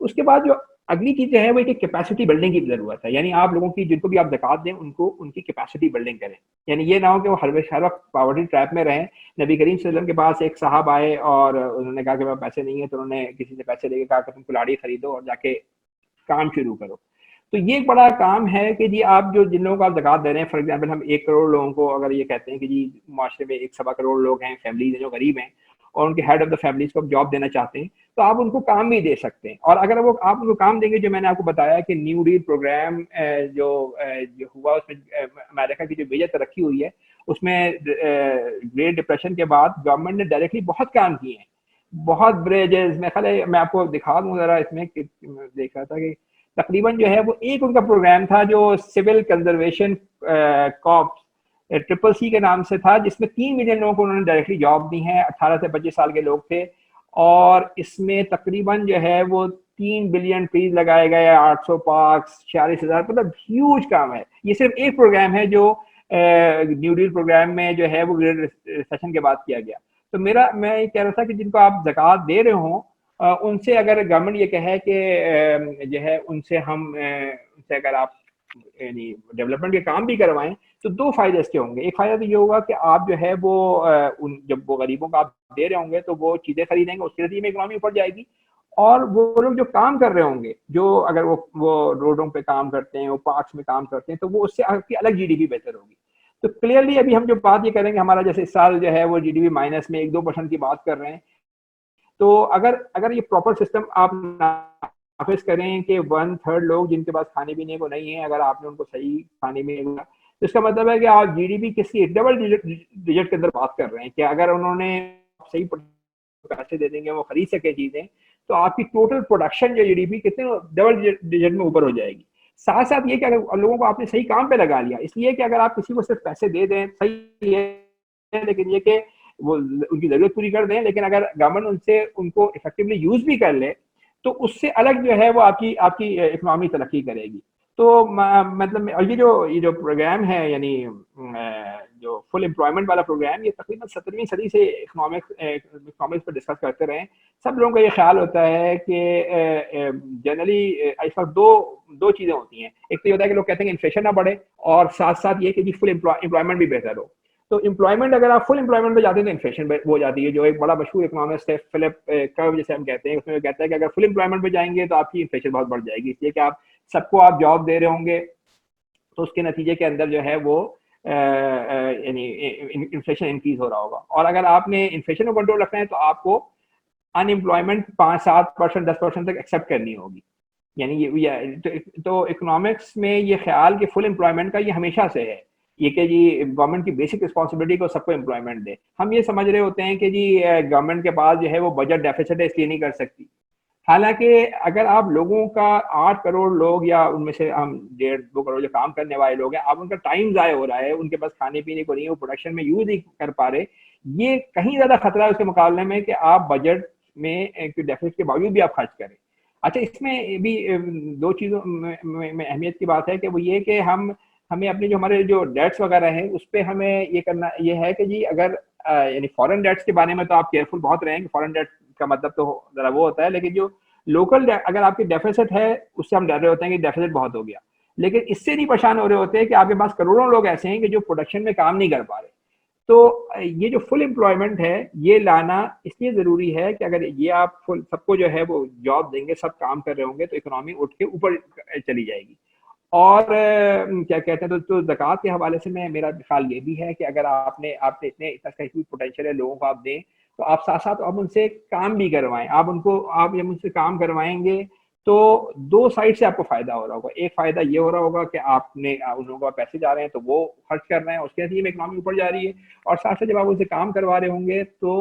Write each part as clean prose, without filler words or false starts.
اس کے بعد جو اگلی چیز جو ہے وہ کیپیسٹی بلڈنگ کی ضرورت ہے. یعنی آپ لوگوں کی جن کو بھی آپ زکات دیں ان کو ان کی کیپیسٹی بلڈنگ کریں. یعنی یہ نہ ہو کہ وہ ہر وقت پاورٹی ٹریپ میں رہیں. نبی کریم صلی اللہ علیہ وسلم کے پاس ایک صاحب آئے اور انہوں نے کہا کہ میرے پیسے نہیں ہیں, تو انہوں نے کسی سے پیسے لے کے کہا کہ تم کلاڑی خریدو اور جا کے کام شروع کرو. تو یہ ایک بڑا کام ہے کہ جی آپ جو جن لوگوں کو آپ زکات دے رہے ہیں, فار ایگزامپل ہم 1 کروڑ لوگوں کو اگر یہ کہتے ہیں کہ جی معاشرے میں 1.25 کروڑ لوگ ہیں, فیملیز ہیں جو غریب ہیں, اور ان کے ہیڈ آف دا فیملیز کو جاب دینا چاہتے ہیں, تو آپ ان کو کام بھی دے سکتے ہیں. اور اگر وہ آپ ان کو کام دیں گے, جو میں نے آپ کو بتایا کہ نیو ڈیل پروگرام جو ہوا اس میں امریکہ کی جو میجر ترقی ہوئی ہے, اس میں گریٹ ڈپریشن کے بعد گورنمنٹ نے ڈائریکٹلی بہت کام کیے ہیں, بہت بریجز. میں خیال ہے میں آپ کو دکھا دوں ذرا, اس میں دیکھ رہا تھا کہ تقریباً جو ہے وہ ایک ان کا پروگرام تھا جو سول کنزرویشن کارپس CCC کے نام سے تھا, جس میں 3 ملین لوگوں کو انہوں نے ڈائریکٹلی جاب دی ہیں, 18 سے 25 سال کے لوگ تھے, اور اس میں تقریباً جو ہے وہ 3 بلین ٹریز لگائے گئے, 800 پارکس, 46,000, مطلب ہیوج کام ہے. یہ صرف ایک پروگرام ہے جو نیو ڈیل پروگرام میں جو ہے وہ گریٹ ریسیشن کے بعد کیا گیا. تو میں یہ کہہ رہا تھا کہ جن کو آپ زکوٰۃ دے رہے ہوں, ان سے اگر گورنمنٹ یہ کہے کہ جو ہے ان سے اگر آپ یعنی ڈیولپمنٹ کے کام بھی کروائیں, تو 2 فائدے اس کے ہوں گے. ایک فائدہ تو یہ ہوگا کہ آپ جو ہے وہ جب وہ غریبوں کو آپ دے رہے ہوں گے تو وہ چیزیں خریدیں گے, اس کے نتیجے میں اکنامی اوپر جائے گی. اور وہ لوگ جو کام کر رہے ہوں گے, جو اگر وہ روڈوں پہ کام کرتے ہیں, وہ پارکس میں کام کرتے ہیں, تو وہ اس سے آپ کی الگ GDP بہتر ہوگی. تو کلیئرلی ابھی ہم جو بات یہ کریں گے, ہمارا جیسے اس سال جو ہے وہ GDP مائنس میں 1-2% کی بات کر رہے ہیں, تو اگر یہ پراپر سسٹم آپ نافذ کریں کہ 1/3 لوگ جن کے پاس کھانے پینے کو نہیں ہے, اگر آپ نے ان کو صحیح کھانے پینے کو, تو اس کا مطلب ہے کہ آپ GDP کسی ڈبل ڈیجٹ کے اندر بات کر رہے ہیں, کہ اگر انہوں نے صحیح پیسے دے دیں گے, وہ خرید سکے چیزیں, تو آپ کی ٹوٹل پروڈکشن جو GDP کتنے ڈبل ڈیجٹ میں اوپر ہو جائے گی. ساتھ ساتھ یہ کہ اگر لوگوں کو آپ نے صحیح کام پہ لگا لیا, اس لیے کہ اگر آپ کسی کو صرف پیسے دے دیں صحیح ہے, لیکن یہ کہ وہ ان کی ضرورت پوری کر دیں, لیکن اگر گورنمنٹ ان کو افیکٹولی یوز بھی کر لے, تو اس سے الگ جو ہے وہ آپ کی اکنامی ترقی کرے گی. تو مطلب یہ جو پروگرام ہے, یعنی جو فل امپلائمنٹ والا پروگرام, یہ تقریباً 17ویں صدی سے اکنامکس پر ڈسکس کرتے رہے. سب لوگوں کا یہ خیال ہوتا ہے کہ جنرلی اس وقت دو چیزیں ہوتی ہیں. ایک تو یہ ہوتا ہے کہ لوگ کہتے ہیں کہ انفلیشن نہ بڑھے, اور ساتھ ساتھ یہ کہ جی فل امپلائمنٹ بھی بہتر ہو. تو امپلائمنٹ, اگر آپ فل امپلائمنٹ پہ جاتے ہیں تو انفلیشن ہو جاتی ہے. جو ایک بڑا مشہور اکنامسٹ ہے فلپ کرو جسے ہم کہتے ہیں, اس میں وہ کہتا ہے کہ اگر فل امپلائمنٹ پہ جائیں گے تو آپ کی انفلیشن بہت بڑھ جائے گی, اس لیے کہ آپ سب کو آپ جاب دے رہے ہوں گے, تو اس کے نتیجے کے اندر جو ہے وہ یعنی انفلیشن انکریز ہو رہا ہوگا. اور اگر آپ نے انفلیشن کو کنٹرول رکھنا ہے تو آپ کو ان امپلائمنٹ 5-7%, 10% تک ایکسیپٹ کرنی ہوگی. یعنی تو اکنامکس میں یہ خیال کہ فل امپلائمنٹ کا یہ ہمیشہ سے ہے, یہ کہ جی گورنمنٹ کی بیسک رسپانسبلٹی کو سب کو امپلائمنٹ دے. ہم یہ سمجھ رہے ہوتے ہیں کہ جی گورنمنٹ کے پاس جو ہے وہ بجٹ ڈیفیسٹ ہے, اس لیے نہیں کر سکتی. حالانکہ اگر آپ لوگوں کا 8 کروڑ لوگ, یا ان میں سے ہم 1.5-2 کروڑ جو کام کرنے والے لوگ ہیں, آپ ان کا ٹائم ضائع ہو رہا ہے, ان کے پاس کھانے پینے کو نہیں ہے, وہ پروڈکشن میں یوز نہیں کر پا رہے, یہ کہیں زیادہ خطرہ ہے اس کے مقابلے میں کہ آپ بجٹ میں ڈیفیسٹ کے باوجود بھی آپ خرچ کریں. اچھا, اس میں بھی 2 چیزوں میں اہمیت کی بات ہے کہ وہ یہ کہ ہمیں اپنے جو ہمارے جو ڈیٹس وغیرہ ہیں اس پہ ہمیں یہ کرنا یہ ہے کہ جی اگر یعنی فورن ڈیٹس کے بارے میں تو آپ کیئرفل بہت رہیں کہ فورن ڈیٹ کا مطلب تو ذرا وہ ہوتا ہے, لیکن جو لوکل اگر آپ کی ڈیفیسٹ ہے اس سے ہم ڈر رہے ہوتے ہیں کہ ڈیفیسٹ بہت ہو گیا, لیکن اس سے نہیں پریشان ہو رہے ہوتے کہ آپ کے پاس کروڑوں لوگ ایسے ہیں کہ جو پروڈکشن میں کام نہیں کر پا رہے. تو یہ جو فل امپلائمنٹ ہے یہ لانا اس لیے ضروری ہے کہ اگر یہ آپ سب کو جو ہے وہ جاب دیں گے, سب کام کر رہے ہوں گے, تو اکنامی اٹھ کے اوپر چلی جائے گی. اور کیا کہتے ہیں, تو زکوٰۃ کے حوالے سے میرا خیال یہ بھی ہے کہ اگر آپ نے اتنا پوٹینشیل ہے لوگوں کو آپ دیں, تو آپ ساتھ ساتھ آپ ان سے کام بھی کروائیں. آپ جب ان سے کام کروائیں گے تو 2 سائڈ سے آپ کو فائدہ ہو رہا ہوگا. ایک فائدہ یہ ہو رہا ہوگا کہ آپ نے ان لوگوں کو پیسے جا رہے ہیں تو وہ خرچ کر رہے ہیں, اس کے نتیجے میں اکنامی اوپر جا رہی ہے. اور ساتھ ساتھ جب آپ ان سے کام کروا رہے ہوں گے تو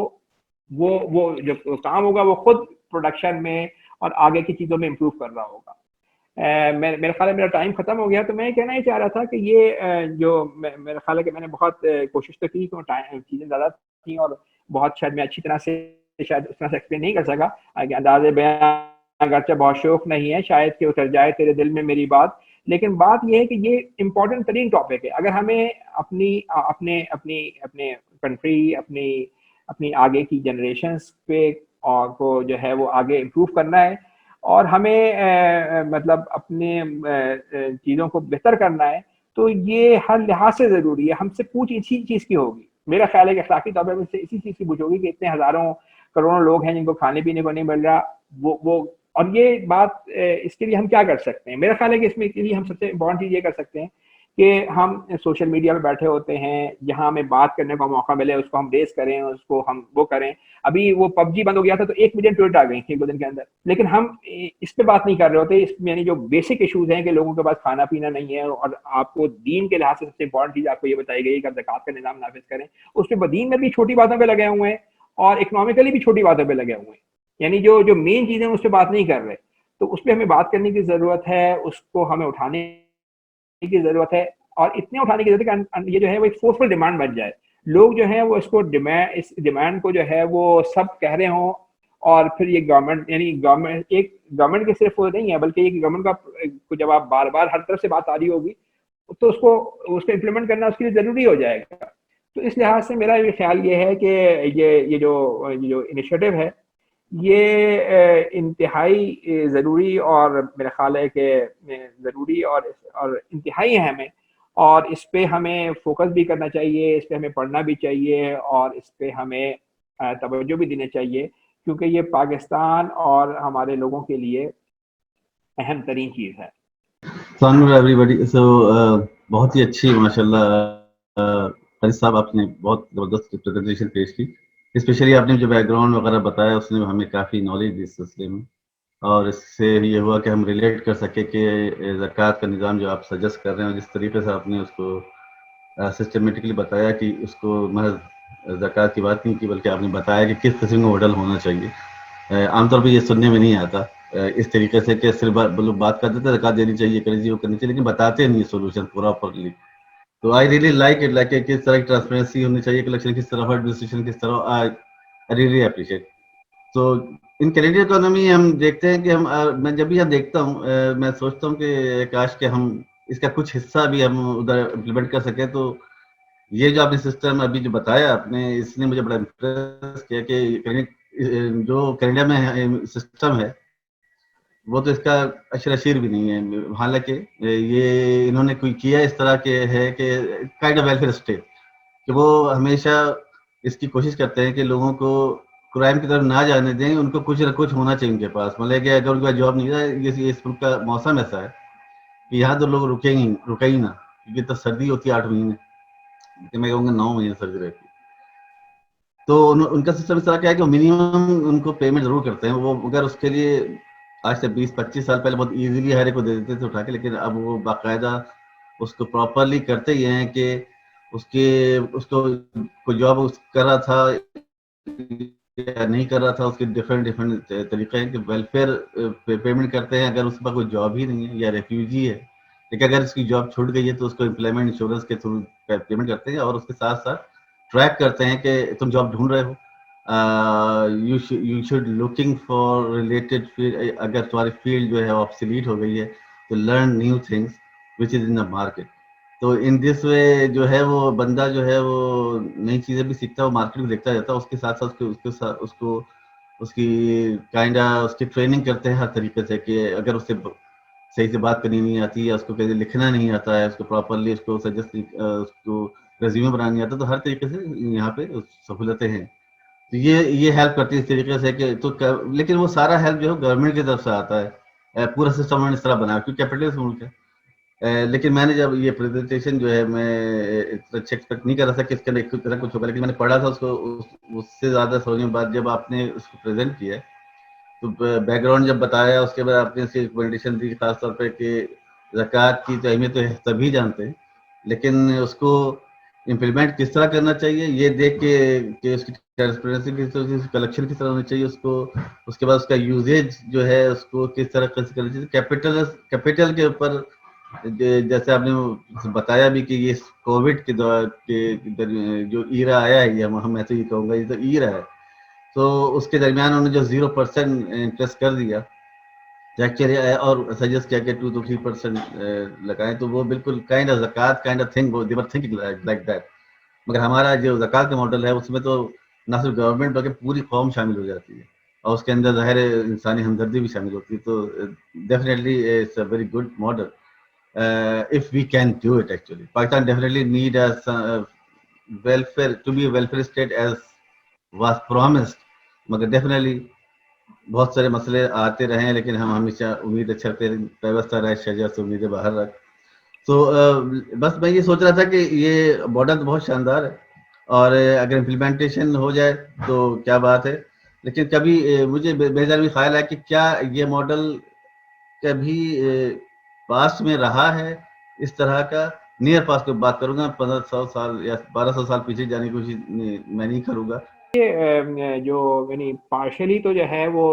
وہ جب کام ہوگا وہ خود پروڈکشن میں اور آگے کی چیزوں میں امپروو کر رہا ہوگا. میرا خیال ہے میرا ٹائم ختم ہو گیا, تو میں کہنا یہ چاہ رہا تھا کہ یہ جو میرا خیال ہے کہ میں نے بہت کوشش تو کی, چیزیں زیادہ تھیں اور بہت شاید میں اچھی طرح سے اس طرح سے ایکسپلین نہیں کر سکا. اندازے بیان اگرچہ بہت شوق نہیں ہے شاید کہ اتر جائے تیرے دل میں میری بات, لیکن بات یہ ہے کہ یہ امپورٹنٹ ترین ٹاپک ہے. اگر ہمیں اپنے کنٹری اپنی آگے کی جنریشنز پہ کو جو ہے وہ آگے امپروو کرنا ہے, اور ہمیں مطلب اپنے چیزوں کو بہتر کرنا ہے تو یہ ہر لحاظ سے ضروری ہے. ہم سے پوچھ اسی چیز کی ہوگی. میرا خیال ہے کہ اخلاقی طور پر مجھ سے اسی چیز کی پوچھ ہوگی کہ اتنے ہزاروں کروڑوں لوگ ہیں جن کو کھانے پینے کو نہیں مل رہا. وہ اور یہ بات اس کے لیے ہم کیا کر سکتے ہیں؟ میرا خیال ہے کہ اس میں کے لیے ہم سب سے امپورٹنٹ چیز یہ کر سکتے ہیں کہ ہم سوشل میڈیا پہ بیٹھے ہوتے ہیں, جہاں ہمیں بات کرنے کا موقع ملے اس کو ہم ریز کریں, اس کو ہم وہ کریں. ابھی وہ پب جی بند ہو گیا تھا تو 1 ملین ٹویٹ آ گئی تھی 2 دن کے اندر, لیکن ہم اس پہ بات نہیں کر رہے ہوتے. یعنی جو بیسک ایشوز ہیں کہ لوگوں کے پاس کھانا پینا نہیں ہے, اور آپ کو دین کے لحاظ سے سب سے امپورٹنٹ چیز آپ کو یہ بتائی گئی کہ آپ زکوٰۃ کا نظام نافذ کریں. اس پہ دین میں بھی چھوٹی باتوں پہ لگے ہوئے ہیں اور اکنامکلی بھی چھوٹی باتوں پہ لگے ہوئے ہیں. یعنی جو مین چیزیں اس پہ بات نہیں کر رہے, تو اس پہ ہمیں بات کرنے کی ضرورت ہے, اس کو ہمیں اٹھانے کی ضرورت ہے. اور اتنے اٹھانے کی ضرورت ہے کہ یہ جو ہے وہ ایک فورسفل ڈیمانڈ بن جائے. لوگ جو ہیں وہ اس ڈیمانڈ کو جو ہے وہ سب کہہ رہے ہوں, اور پھر یہ گورنمنٹ, یعنی گورنمنٹ کے صرف وہ نہیں ہے بلکہ یہ گورنمنٹ کا جب آپ بار بار ہر طرف سے بات آ رہی ہوگی تو اس کو امپلیمنٹ کرنا اس کے لیے ضروری ہو جائے گا. تو اس لحاظ سے میرا یہ خیال یہ ہے کہ یہ جو انیشیٹو ہے یہ انتہائی ضروری, اور میرا خیال ہے کہ ضروری اور انتہائی اہم ہے. اور اس پہ ہمیں فوکس بھی کرنا چاہیے, اس پہ ہمیں پڑھنا بھی چاہیے, اور اس پہ ہمیں توجہ بھی دینا چاہیے, کیونکہ یہ پاکستان اور ہمارے لوگوں کے لیے اہم ترین چیز ہے. ایوری بڈی. سو بہت ہی اچھی ماشاء اللہ فارغ صاحب, آپ نے بہت زبردست پریزنٹیشن پیش کی. اسپیشلی آپ نے جو بیک گراؤنڈ وغیرہ بتایا اس نے ہمیں کافی نالج دی اس سلسلے میں, اور اس سے یہ ہوا کہ ہم ریلیٹ کر سکے کہ زکوٰۃ کا نظام جو آپ سجیسٹ کر رہے ہیں, جس طریقے سے آپ نے اس کو سسٹمیٹکلی بتایا کہ اس کو محض زکوٰۃ کی بات نہیں کی بلکہ آپ نے بتایا کہ کس قسم کا ماڈل ہونا چاہیے. عام طور پہ یہ سننے میں نہیں آتا اس طریقے سے کہ صرف لوگ بات کر دیتے زکوٰۃ دینی چاہیے, کرنی چاہیے, وہ کرنی چاہیے, لیکن بتاتے نہیں سولوشن پراپرلی. تو I really like it, like کس طرح کی ٹرانسپیرنسی ہونی چاہیے, کلیکشن کس طرح, ایڈمنسٹریشن کس طرح. I really appreciate. تو ان کینیڈین اکانومی ہم دیکھتے ہیں کہ میں جب بھی یہاں دیکھتا ہوں میں سوچتا ہوں کہ کاش کہ ہم اس کا کچھ حصہ بھی ہم ادھر امپلیمنٹ کر سکیں. تو یہ جو آپ نے سسٹم ابھی جو بتایا آپ نے, اس نے مجھے بڑا امپریس کیا کہ جو کینیڈا میں سسٹم ہے وہ تو اس کا اشر اشیر بھی نہیں ہے. حالانکہ یہ انہوں نے کوئی کیا اس طرح کے ہے کہ کائنڈ آف ویلفیئر اسٹیٹ, کہ وہ ہمیشہ اس کی کوشش کرتے ہیں کہ لوگوں کو کرائم کی طرف نہ جانے دیں, ان کو کچھ نہ کچھ ہونا چاہیے ان کے پاس. مطلب کہ اگر ان کا جاب نہیں ہے, اس ملک کا موسم ایسا ہے کہ یہاں تو لوگ رکے ہی نہ, کیونکہ تو سردی ہوتی ہے 8 مہینے, کہ میں کہوں گا 9 مہینے سردی رہتی ہے. تو ان کا سسٹم اس طرح کیا ہے کہ منیمم ان کو پیمنٹ ضرور کرتے ہیں وہ, اگر اس کے لیے آج سے 20-25 سال پہلے بہت ایزیلی ہر ایک کو دے دیتے تھے اٹھا کے, لیکن اب وہ باقاعدہ اس کو پراپرلی کرتے یہ ہیں کہ اس کو کوئی جاب کر رہا تھا یا نہیں کر رہا تھا, اس کے ڈفرینٹ طریقے ہیں کہ ویلفیئر پیمنٹ کرتے ہیں. اگر اس پر کوئی جاب ہی نہیں ہے یا ریفیوجی ہے, لیکن اگر اس کی جاب چھوٹ گئی ہے تو اس کو امپلائمنٹ انشورنس کے تھرو پیمنٹ کرتے ہیں, اور اس کے ساتھ ساتھ ٹریک کرتے ہیں کہ تم جاب ڈھونڈ رہے ہو, you should looking for related field. اگر تمہاری فیلڈ جو ہے آبسلیٹ ہو گئی ہے تو learn new things which is in the market. تو ان دس وے جو ہے وہ بندہ جو ہے وہ نئی چیزیں بھی سیکھتا ہے, وہ مارکیٹ کو دیکھتا جاتا ہے, اس کے ساتھ ساتھ اس کی اس کی ٹریننگ کرتے ہیں ہر طریقے سے, کہ اگر اس سے صحیح سے بات کرنی نہیں آتی ہے, اس کو کیسے لکھنا نہیں آتا ہے, اس کو پراپرلی اس کو سجیسٹ اس کو ریزیومے بنانا نہیں آتا, تو ہر طریقے سے یہاں پہ سہولتیں ہیں. تو یہ ہیلپ کرتی ہے اس طریقے سے کہ لیکن وہ سارا ہیلپ جو ہے گورنمنٹ کی طرف سے آتا ہے. پورا سسٹم انہوں نے اس طرح بنایا کیونکہ کیپٹلسٹ ملک ہے. لیکن میں نے جب یہ پریزنٹیشن جو ہے میں اچھا ایکسپیکٹ نہیں کر رہا تھا کہ اس کے اندر طرح کچھ ہوگا, لیکن میں نے پڑھا تھا اس کو, اس سے زیادہ سوچنے کے بعد جب آپ نے اس کو پریزنٹ کیا تو بیک گراؤنڈ جب بتایا, اس کے بعد آپ نے اس کی ایکسپلینیشن دی, خاص طور پہ کہ زکوٰۃ کی تو اہمیت تو سبھی جانتے ہیں, لیکن اس کو امپلیمنٹ کس طرح کرنا چاہیے یہ دیکھ کے کہ اس کی ٹرانسپیرنسی کس طرح, کلیکشن کس طرح ہونی چاہیے, اس کے بعد اس کا یوزیج جو ہے اس کو کس طرح سے کرنا چاہیے. کیپٹل کے اوپر جیسے آپ نے بتایا بھی کہ یہ کووڈ کے دور کے جو ایرا آیا ہے, میں تو یہ کہوں گا یہ تو ایرا ہے, تو اس کے درمیان انہوں نے جو 0% انٹرسٹ کر دیا ایکچولی, اور سجیسٹ کیا کہ 2 to 3% لگائیں, تو وہ بالکل کائنڈ آف زکوٰۃ kind of thing they were thinking like that. مگر ہمارا جو زکوٰۃ کا ماڈل ہے اس میں تو نہ صرف گورنمنٹ بلکہ پوری قوم شامل ہو جاتی ہے. اور اس کے اندر ظاہر انسانی ہمدردی بھی شامل ہوتی ہے. تو definitely it's a very good model if we can do it. Actually Pakistan definitely need a welfare to be a welfare state as was promised, مگر ڈیفینیٹلی بہت سارے مسئلے آتے رہے ہیں لیکن ہم ہمیشہ امید اچھا کرتے پیوستہ رہے شجر سے امیدیں باہر رکھ. تو بس میں یہ سوچ رہا تھا کہ یہ ماڈل تو بہت شاندار ہے اور اگر امپلیمنٹیشن ہو جائے تو کیا بات ہے. لیکن کبھی مجھے بے ذرا بھی خیال ہے کہ کیا یہ ماڈل کبھی پاسٹ میں رہا ہے اس طرح کا. نیئر پاس کی بات کروں گا, 1500 سال یا 1200 سال پیچھے جانے کی کوشش میں نہیں کروں گا. جو یعنی پارشلی تو جو ہے وہ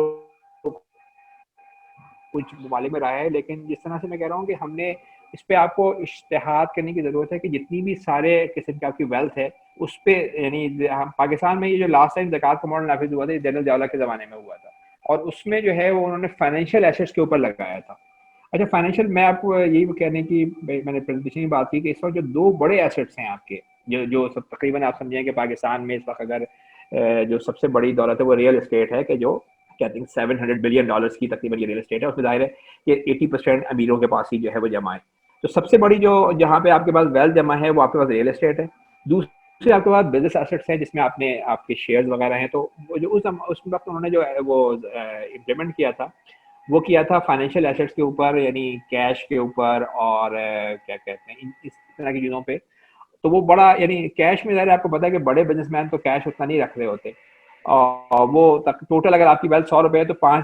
کچھ ممالک میں رہا ہے, لیکن جس طرح سے میں کہہ رہا ہوں کہ ہم نے اس پہ آپ کو اشتہاد کرنے کی ضرورت ہے کہ جتنی بھی سارے قسم کی آپ کی ویلتھ ہے اس پہ, یعنی ہم پاکستان میں یہ جو لاسٹ ٹائم زکوٰۃ کا ماڈل نافذ ہوا تھا جنرل جاولا کے زمانے میں ہوا تھا, اور اس میں جو ہے وہ انہوں نے فائنینشیل ایسیٹس کے اوپر لگایا تھا. اچھا فائنینشیل, میں آپ کو یہی کہنے کی میں نے پریزنٹیشن کی بات کی کہ اس وقت جو دو بڑے ایسیٹس ہیں آپ کے جو سب تقریباً آپ سمجھیں کہ پاکستان میں اس وقت اگر جو سب سے بڑی دولت ہے وہ ریئل اسٹیٹ ہے, کہ جو کیا تھنک $700 بلین کی تقریباً یہ ریئل اسٹیٹ ہے. اس میں ظاہر ہے کہ 80% امیروں کے پاس ہی جو ہے وہ جمع ہے. تو سب سے بڑی جو جہاں پہ آپ کے پاس ویلتھ جمع ہے وہ آپ کے پاس ریئل اسٹیٹ ہے. دوسرے آپ کے پاس بزنس ایسٹس ہیں جس میں آپ کے شیئرز وغیرہ ہیں. تو جو اس وقت انہوں نے جو وہ امپلیمنٹ کیا تھا وہ کیا تھا فائنینشیل ایسٹس کے اوپر, یعنی کیش کے اوپر اور کیا کہتے ہیں اس طرح کی چیزوں پہ. تو وہ بڑا, یعنی کیش میں ظاہر آپ کو پتا ہے کہ بڑے بزنس مین تو کیش اتنا نہیں رکھ رہے ہوتے, اور وہ ٹوٹل اگر آپ کی ویلتھ $100 ہے تو 5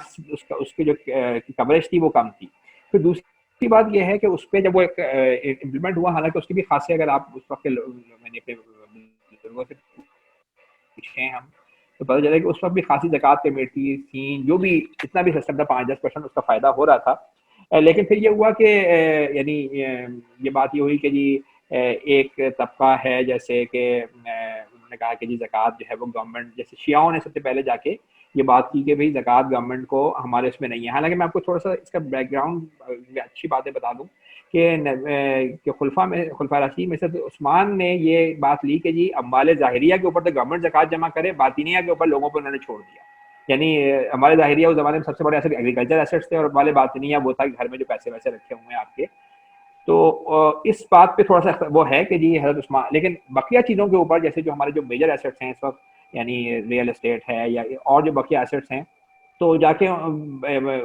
اس کی جو کوریج تھی وہ کم تھی. پھر دوسری بات یہ ہے کہ اس پہ جب وہ امپلیمنٹ ہوا, حالانکہ اس کی بھی خاصی اگر آپ اس وقت پوچھیں ہم تو پتہ چلا کہ اس وقت بھی خاصی زکوٰۃ کمیٹی تھیں, جو بھی اتنا بھی سسٹم تھا 5-10% اس کا فائدہ ہو رہا تھا. لیکن پھر یہ ہوا کہ یعنی یہ بات یہ ہوئی کہ جی ایک طبقہ ہے جیسے کہ انہوں نے کہا کہ جی زکوٰۃ جو ہے وہ گورنمنٹ, جیسے شیعوں نے سب سے پہلے جا کے یہ بات کی کہ بھئی زکوٰۃ گورنمنٹ کو ہمارے اس میں نہیں ہے. حالانکہ میں آپ کو تھوڑا سا اس کا بیک گراؤنڈ اچھی باتیں بتا دوں کہ خلفاء راشدین میں سے عثمان نے یہ بات لی کہ جی اموال ظاہریہ کے اوپر تو گورنمنٹ زکوٰۃ جمع کرے, باطنیہ کے اوپر لوگوں پر انہوں نے چھوڑ دیا. یعنی ہمارے ظاہریہ اس زمانے میں سب سے بڑے ایسے ایگریکلچر ایسٹس تھے, اور والے باطنیہ وہ تھا کہ گھر میں جو پیسے ویسے رکھے ہوئے ہیں آپ کے. تو اس بات پہ تھوڑا سا وہ ہے کہ جی حضرت عثمان, لیکن بقیہ چیزوں کے اوپر جیسے جو ہمارے جو میجر ایسٹس ہیں اس وقت, یعنی ریئل اسٹیٹ ہے یا اور جو بقیہ ایسٹس ہیں, تو جا کے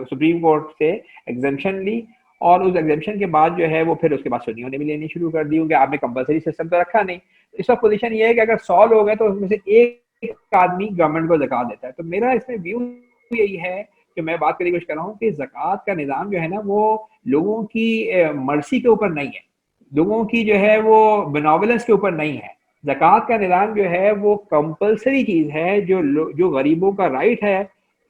سپریم کورٹ سے ایگزمپشن لی, اور اس ایگزمپشن کے بعد جو ہے وہ پھر اس کے بعد سنیوں نے بھی لینی شروع کر دی, کہ آپ نے کمپلسری سسٹم تو رکھا نہیں. اس وقت پوزیشن یہ ہے کہ اگر 100 لوگ ہیں تو اس میں سے ایک آدمی گورنمنٹ کو زکوٰۃ دیتا ہے. تو میرا اس میں ویو یہی ہے کہ میں بات کرنے کی کوشش کر رہا ہوں کہ زکوٰۃ کا نظام جو ہے نا وہ لوگوں کی مرضی کے اوپر نہیں ہے, لوگوں کی جو ہے وہ بینوولنس کے اوپر نہیں ہے. زکوٰۃ کا نظام جو ہے وہ کمپلسری چیز ہے, جو غریبوں کا رائٹ ہے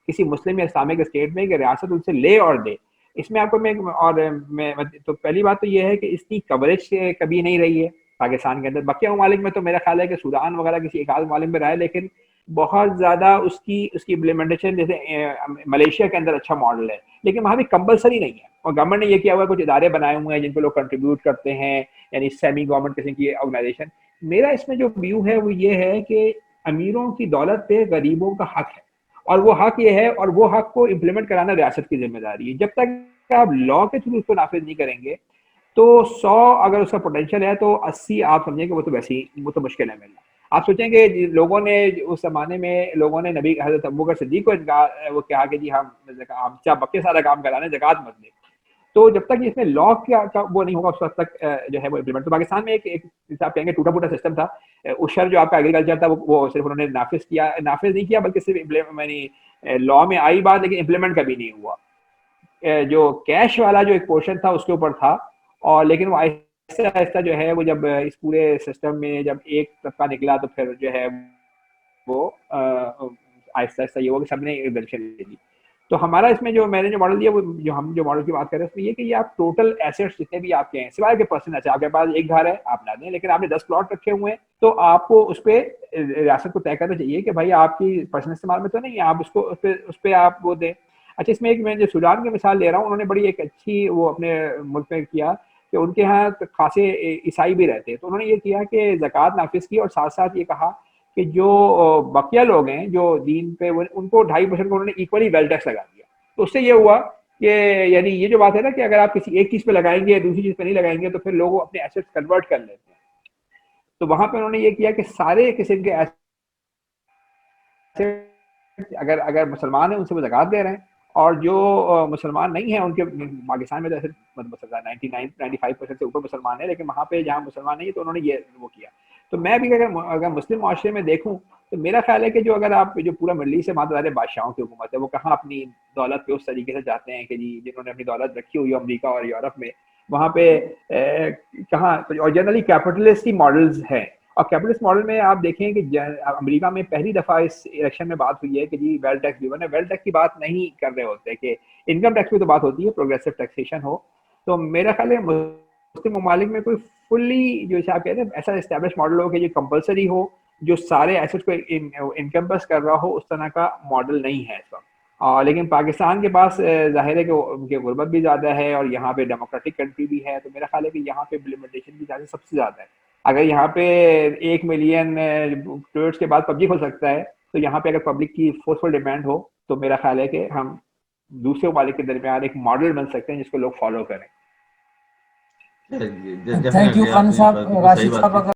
کسی مسلم یا اسلامک اسٹیٹ میں کہ ریاست ان سے لے اور دے. اس میں آپ کو میں تو پہلی بات تو یہ ہے کہ اس کی کوریج کبھی نہیں رہی ہے پاکستان کے اندر. بقیہ ممالک میں تو میرا خیال ہے کہ سودان وغیرہ کسی ایک آدھ ممالک میں رہا ہے, لیکن بہت زیادہ اس کی امپلیمنٹیشن جیسے ملیشیا کے اندر اچھا ماڈل ہے, لیکن وہاں بھی کمپلسری نہیں ہے. اور گورنمنٹ نے یہ کیا ہوا ہے, کچھ ادارے بنائے ہوئے ہیں جن کو لوگ کنٹریبیوٹ کرتے ہیں, یعنی سیمی گورنمنٹ قسم کی آرگنائزیشن. میرا اس میں جو ویو ہے وہ یہ ہے کہ امیروں کی دولت پہ غریبوں کا حق ہے, اور وہ حق یہ ہے, اور وہ حق کو امپلیمنٹ کرانا ریاست کی ذمہ داری ہے. جب تک آپ لا کے تھرو اس کو نافذ نہیں کریں گے تو 100 اگر اس کا پوٹینشیل ہے تو 80 آپ سمجھیں کہ وہ تو مشکل ہے ملنا. آپ سوچیں کہ لوگوں نے اس زمانے میں لوگوں نے نبی حضرت ابوبکر صدیق کو وہ کہا کہ جی ہم بقیہ سارا کام کرانے زکوٰۃ مت دیں. تو جب تک اس میں لا کا وہ نہیں ہوگا اس وقت تک جو ہے وہ امپلیمنٹ. تو پاکستان میں ایک آپ کہیں گے ٹوٹا پھوٹا سسٹم تھا. عشر جو آپ کا ایگریکلچر تھا وہ صرف انہوں نے نافذ نہیں کیا بلکہ صرف لا میں آئی بات, لیکن امپلیمنٹ کبھی نہیں ہوا. جو کیش والا جو ایک پورشن تھا اس کے اوپر تھا, اور لیکن وہ آہستہ آہستہ جو ہے وہ جب اس پورے سسٹم میں جب ایک طبقہ نکلا تو پھر جو ہے وہ آہستہ آہستہ یہ ہوا کہ سب نے ایگزمپشن لے لی. تو ہمارا اس میں جو میں نے جو ماڈل دیا وہ جو ماڈل کی بات کر رہے ہیں اس میں یہ کہ یہ آپ ٹوٹل ایسیٹس جتنے بھی آپ کے ہیں, سوائے کہ پرسنل ایسے آپ کے پاس ایک گھر ہے آپ نہ دیں, لیکن آپ نے 10 پلاٹ رکھے ہوئے ہیں تو آپ کو اس پہ ریاست کو طے کرنا چاہیے کہ بھائی آپ کی پرسنل استعمال میں تو نہیں ہے, آپ اس کو اس پہ آپ وہ دیں. اچھا اس میں ایک میں جو سودان کی مثال لے رہا ہوں, انہوں نے بڑی ایک اچھی وہ اپنے ملک میں کیا کہ ان کے ہاں خاصے عیسائی بھی رہتے, تو انہوں نے یہ کیا کہ زکوٰۃ نافذ کی اور ساتھ ساتھ یہ کہا کہ جو بقیہ لوگ ہیں جو دین پہ ان کو 2.5% کو انہوں نے ایکولی ویل ٹیکس لگا دیا. تو اس سے یہ ہوا کہ یعنی یہ جو بات ہے نا کہ اگر آپ کسی ایک چیز پہ لگائیں گے دوسری چیز پہ نہیں لگائیں گے تو پھر لوگ اپنے ایسٹس کنورٹ کر لیتے ہیں. تو وہاں پہ انہوں نے یہ کیا کہ سارے قسم کے ایسٹ اگر مسلمان ہیں ان سے وہ زکوٰۃ دے رہے ہیں, اور جو مسلمان نہیں ہیں ان کے پاکستان میں تو ایسے 95% سے اوپر مسلمان ہیں, لیکن وہاں پہ جہاں مسلمان نہیں ہے تو انہوں نے یہ وہ کیا. تو میں بھی اگر مسلم معاشرے میں دیکھوں تو میرا خیال ہے کہ جو اگر آپ جو پورا مڈل ایسٹ سے ماتحت بادشاہوں کی حکومت ہے وہ کہاں اپنی دولت پہ اس طریقے سے جاتے ہیں کہ جی جنہوں نے اپنی دولت رکھی ہوئی ہے امریکہ اور یورپ میں, وہاں پہ کہاں, اور جنرلی کیپٹلسٹ ماڈلز ہیں. اور کیپٹلسٹ ماڈل میں آپ دیکھیں کہ امریکہ میں پہلی دفعہ اس الیکشن میں بات ہوئی ہے کہ جی ویلتھ ٹیکس بھی بنے, ویلتھ ٹیکس کی بات نہیں کر رہے ہوتے کہ انکم ٹیکس پہ تو بات ہوتی ہے, پروگریسو ٹیکسیشن ہو. تو میرا خیال ہے مسلم ممالک میں کوئی فلی جو آپ کہتے ہیں ایسا اسٹیبلش ماڈل ہو کہ جو کمپلسری ہو, جو سارے ایسٹ کو انکمپس کر رہا ہو, اس طرح کا ماڈل نہیں ہے اس وقت. لیکن پاکستان کے پاس ظاہر ہے کہ ان کی غربت بھی زیادہ ہے اور یہاں پہ ڈیموکریٹک کنٹری بھی ہے, تو میرا خیال ہے کہ یہاں پہ امپلیمنٹیشن بھی سب سے زیادہ ہے. اگر یہاں پہ 1 ملین ٹویٹس کے بعد پبلک ہو سکتا ہے, تو یہاں پہ اگر پبلک کی فورسفل ڈیمانڈ ہو تو میرا خیال ہے کہ ہم دوسرے ممالک کے درمیان ایک ماڈل بن سکتے ہیں جس کو لوگ فالو کریں. تھینک یو خان صاحب. بالکل صحیح راشد بات صاحب کی. اگر